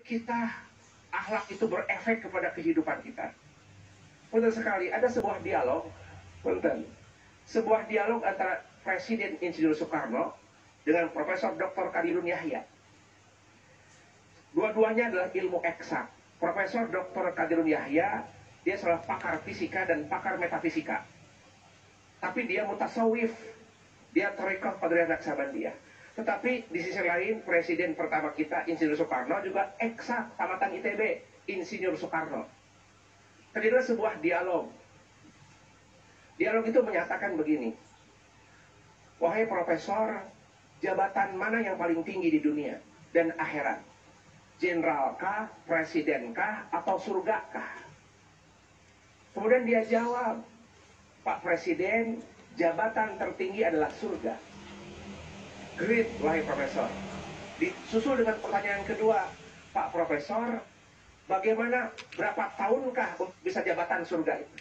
kita, akhlak itu berefek kepada kehidupan kita. Betul sekali, ada sebuah dialog, punten, sebuah dialog antara Presiden Insinyur Soekarno dengan Profesor Dr. Kadirun Yahya. Dua-duanya adalah ilmu eksak. Profesor Dr. Kadirun Yahya, dia adalah pakar fisika dan pakar metafisika. Tapi dia mutasawif, dia thariqah Qadiriyah Naqsabandiyah. Tetapi di sisi lain, Presiden pertama kita, Insinyur Soekarno, juga eksak, tamatan ITB, Insinyur Soekarno. Terjadilah sebuah dialog. Dialog itu menyatakan begini, wahai profesor, jabatan mana yang paling tinggi di dunia dan akhirat? Jenderalkah, presidenkah, atau surgakah? Kemudian dia jawab, Pak Presiden, jabatan tertinggi adalah surga. Great, wahai profesor. Disusul dengan pertanyaan kedua, Pak Profesor, bagaimana, berapa tahunkah bisa jabatan surga itu?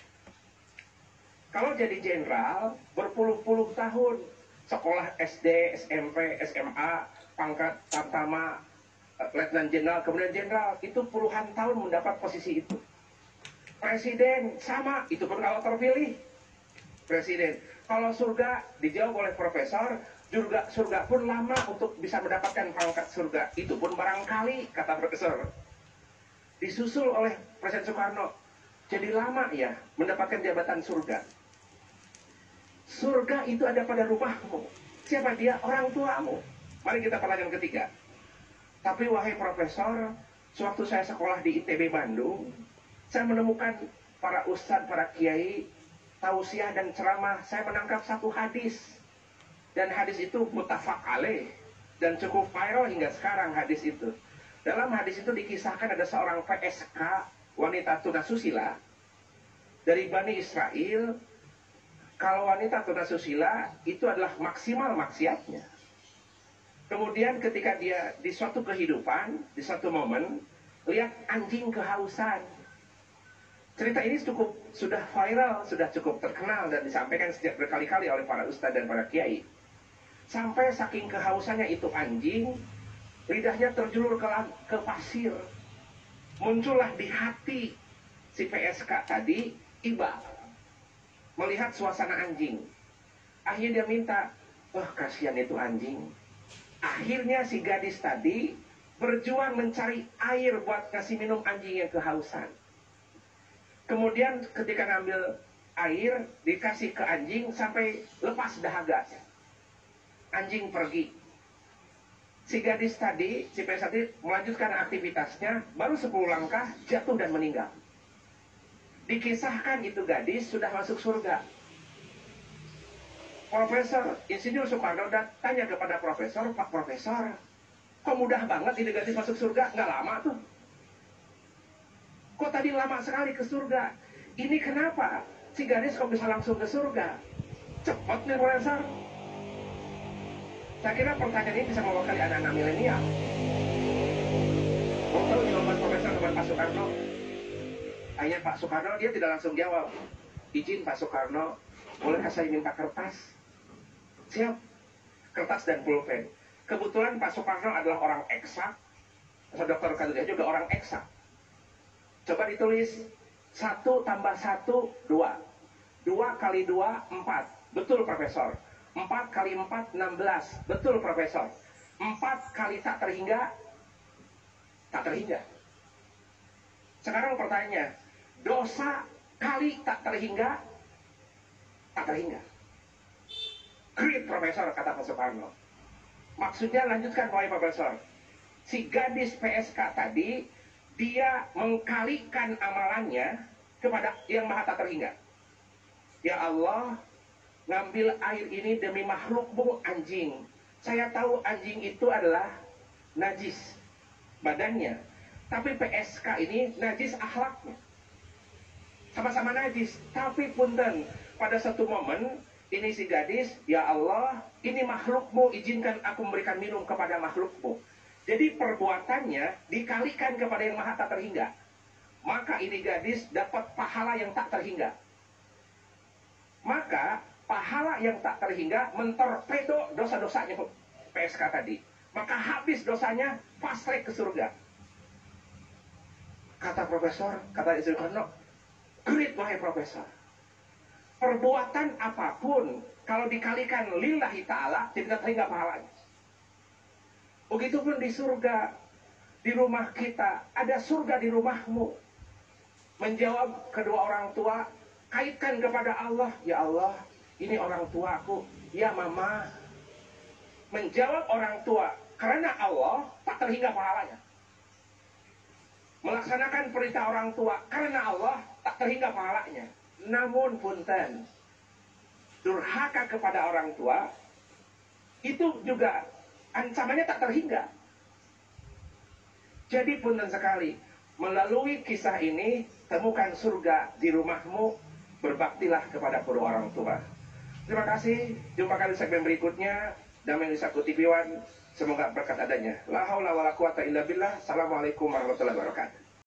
Kalau jadi jenderal, berpuluh-puluh tahun, sekolah SD, SMP, SMA, pangkat tamtama, letnan jenderal, kemudian jenderal, itu puluhan tahun mendapat posisi itu. Presiden, sama, itu pun kalau terpilih. Presiden, kalau surga, dijawab oleh profesor, juga surga pun lama untuk bisa mendapatkan pangkat surga. Itu pun barangkali, kata profesor. Disusul oleh Presiden Soekarno, jadi lama ya mendapatkan jabatan surga. Surga itu ada pada rumahmu. Siapa dia? Orang tuamu. Mari kita pertanyaan ketiga. Tapi wahai profesor, sewaktu saya sekolah di ITB Bandung, saya menemukan para ustadz, para kiai, tausiah dan ceramah, saya menangkap satu hadis. Dan hadis itu muttafaq alaih dan cukup viral hingga sekarang hadis itu. Dalam hadis itu dikisahkan ada seorang PSK, wanita tunasusila dari Bani Israel. Kalau wanita tunasusila itu adalah maksimal maksiatnya. Kemudian ketika dia di suatu kehidupan, di suatu momen, lihat anjing kehausan. Cerita ini sudah viral, sudah cukup terkenal dan disampaikan sejak berkali-kali oleh para ustadz dan para kiai. Sampai saking kehausannya itu anjing, lidahnya terjulur ke pasir. Muncullah di hati si PSK tadi iba melihat suasana anjing. Akhirnya dia minta, kasihan itu anjing. Akhirnya si gadis tadi berjuang mencari air buat kasih minum anjing yang kehausan. Kemudian ketika ngambil air, dikasih ke anjing sampai lepas dahaga. Anjing pergi. Si gadis tadi, si PS tadi melanjutkan aktivitasnya, baru 10 langkah jatuh dan meninggal. Dikisahkan itu gadis sudah masuk surga. Profesor Insinyur Soekarno tanya kepada profesor, Pak Profesor, kok mudah banget ini gadis masuk surga? Nggak lama tuh. Kok tadi lama sekali ke surga? Ini kenapa? Si gadis kok bisa langsung ke surga? Cepat nih profesor. Saya kira pertanyaan ini bisa mewakili anak-anak milenial. Mau tahu jawaban profesor kepada Pak Soekarno? Hanya Pak Soekarno, dia tidak langsung jawab. Izin Pak Soekarno, bolehkah saya minta kertas? Siap. Kertas dan pulpen. Kebetulan Pak Soekarno adalah orang eksak. Dr. Kadirun juga orang eksak. Coba ditulis 1 tambah 1, 2. 2 kali 2, 4. Betul Profesor. 4 kali 4, 16. Betul Profesor. 4 kali tak terhingga, tak terhingga. Sekarang pertanyaannya, dosa kali tak terhingga, tak terhingga. Great Profesor, kata Pak Soekarno. Maksudnya lanjutkan wahai Profesor. Si gadis PSK tadi, dia mengkalikan amalannya kepada yang maha tak terhingga. Ya Allah, ngambil air ini demi makhlukmu anjing. Saya tahu anjing itu adalah najis badannya, tapi PSK ini najis akhlaknya. Sama-sama najis, tapi punten, pada satu momen ini si gadis, ya Allah, ini makhlukmu, izinkan aku memberikan minum kepada makhlukmu. Jadi perbuatannya dikalikan kepada yang maha tak terhingga. Maka ini gadis dapat pahala yang tak terhingga. Maka pahala yang tak terhingga mentorpedo dosa-dosanya PSK tadi. Maka habis dosanya, fast track ke surga. Kata profesor, kata Yusuf Karno, great wahai profesor. Perbuatan apapun, kalau dikalikan lillahi ta'ala, tidak terhingga pahalanya. Begitupun di surga, di rumah kita, ada surga di rumahmu. Menjawab kedua orang tua, kaitkan kepada Allah, ya Allah, ini orang tuaku, ya mama. Menjawab orang tua, karena Allah, tak terhingga pahalanya. Melaksanakan perintah orang tua karena Allah tak terhingga pahalanya. Namun punten, durhaka kepada orang tua itu juga ancamannya tak terhingga. Jadi punten sekali, melalui kisah ini temukan surga di rumahmu, berbaktilah kepada kedua orang tua. Terima kasih, jumpa kali segmen berikutnya. Damai Nusaku TV One, semoga berkat adanya. La haula wala quwata illa billah. Assalamualaikum warahmatullahi wabarakatuh.